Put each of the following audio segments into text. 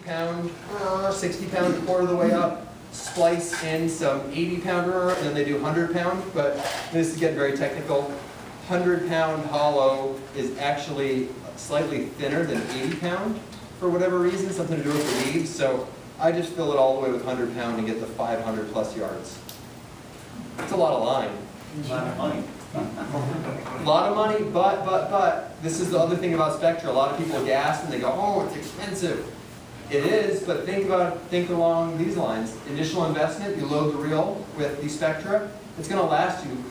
pound, 60 pound quarter of the way up, splice in some 80 pounder, and then they do 100 pound, but this is getting very technical. 100 pound hollow is actually slightly thinner than 80 pound for whatever reason, something to do with the leaves. So I just fill it all the way with 100 pound and get the 500 plus yards. It's a lot of line. A lot of money. A lot of money, but this is the other thing about Spectra. A lot of people gas and they go, oh, it's expensive. It is, but think along these lines. Initial investment, you load the reel with the Spectra, it's going to last you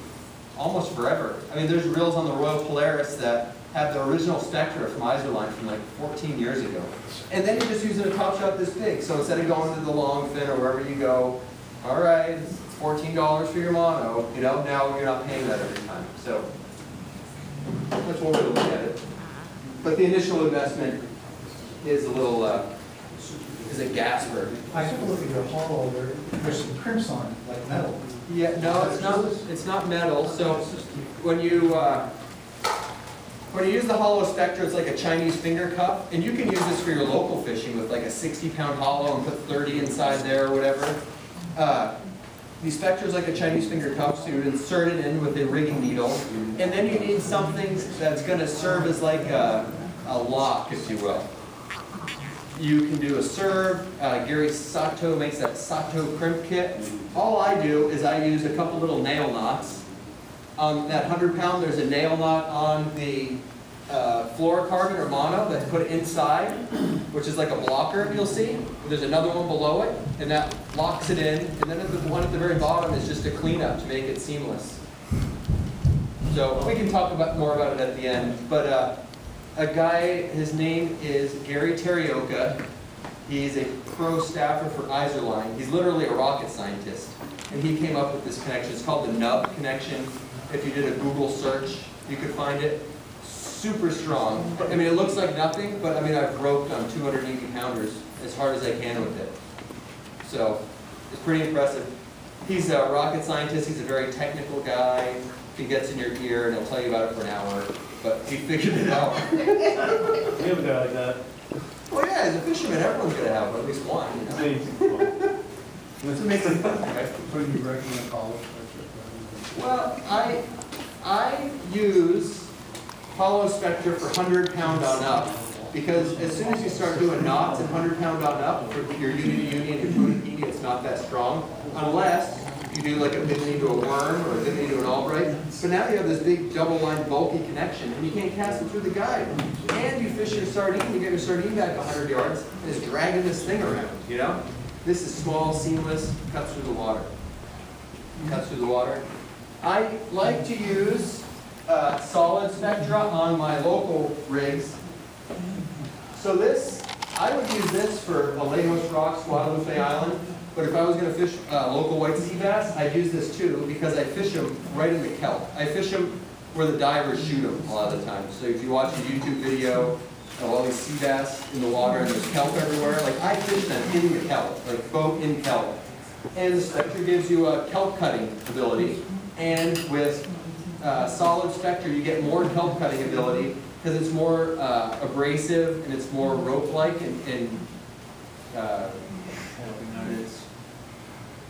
almost forever. I mean, there's reels on the Royal Polaris that have the original Spectra from Iserline from like 14 years ago. And then you're just using a top shot this big. So instead of going to the long fin or wherever you go, all right, it's $14 for your mono, you know, now you're not paying that every time. So that's one way to look at it. But the initial investment is a little, is a gasper. I took a look at your hollow, there's some crimps on it, like metal. Yeah, no, it's not metal. So when you use the hollow Spectra, it's like a Chinese finger cup, and you can use this for your local fishing with like a 60 pound hollow and put 30 inside there or whatever. The Spectra is like a Chinese finger cup, so you would insert it in with a rigging needle, and then you need something that's going to serve as like a lock, if you will. You can do a serve. Gary Sato makes that Sato crimp kit. All I do is I use a couple little nail knots. On that 100 pound, there's a nail knot on the fluorocarbon or mono that's put inside, which is like a blocker, you'll see. There's another one below it, and that locks it in. And then the one at the very bottom is just a cleanup to make it seamless. So we can talk more about it at the end. But a guy, his name is Gary Terioka. He's a pro staffer for Iserline. He's literally a rocket scientist. And he came up with this connection. It's called the nub connection. If you did a Google search, you could find it. Super strong. I mean, it looks like nothing, but I mean, I've roped on 280 pounders as hard as I can with it. So it's pretty impressive. He's a rocket scientist. He's a very technical guy. He gets in your ear and he'll tell you about it for an hour. But he figured it out. We have a guy like that. Well, yeah, as a fisherman, everyone's going to have at least one. You know? Let's make it fun, right? What do you recommend hollow? Well, I use hollow Spectra for 100 pound on up, because as soon as you start doing knots at 100 pound on up, for your uni to uni and your tuning uni, it's not that strong, unless you do like a bimini to a worm or a bimini to an Albright. But now you have this big double line bulky connection, and you can't cast it through the guide. And you fish your sardine, you get your sardine back 100 yards, and it's dragging this thing around, you know? This is small, seamless, cuts through the water. Cuts through the water. I like to use solid Spectra on my local rigs. So this, I would use this for Alejos Rocks, Guadalupe Island, but if I was going to fish local white sea bass, I'd use this too, because I fish them right in the kelp. I fish them where the divers shoot them a lot of the time. So if you watch a YouTube video of all these sea bass in the water and there's kelp everywhere, like I fish them in the kelp, like boat in kelp. And the Spectra gives you a kelp cutting ability. And with solid Spectra, you get more kelp cutting ability because it's more abrasive and it's more rope-like and its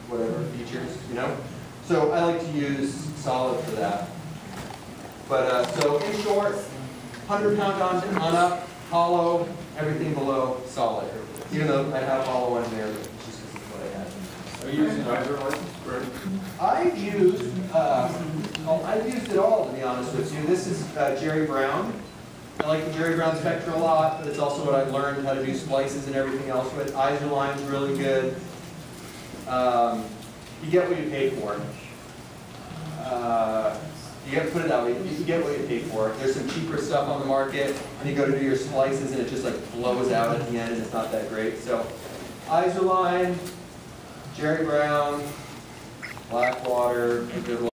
whatever features, you know. So I like to use solid for that. But so in short, 100 pound on up, hollow, everything below, solid. Even though I have hollow on there, but it's just because it's what I have. Are you using riser license? I've used it all, to be honest with you. This is Jerry Brown. I like the Jerry Brown Spectra a lot, but it's also what I've learned how to do splices and everything else with. Iserline's really good. You get what you pay for. You got to put it that way. You get what you pay for. There's some cheaper stuff on the market, and you go to do your splices, and it just like blows out at the end, and it's not that great. So, Iserline, Jerry Brown, Blackwater, a good one.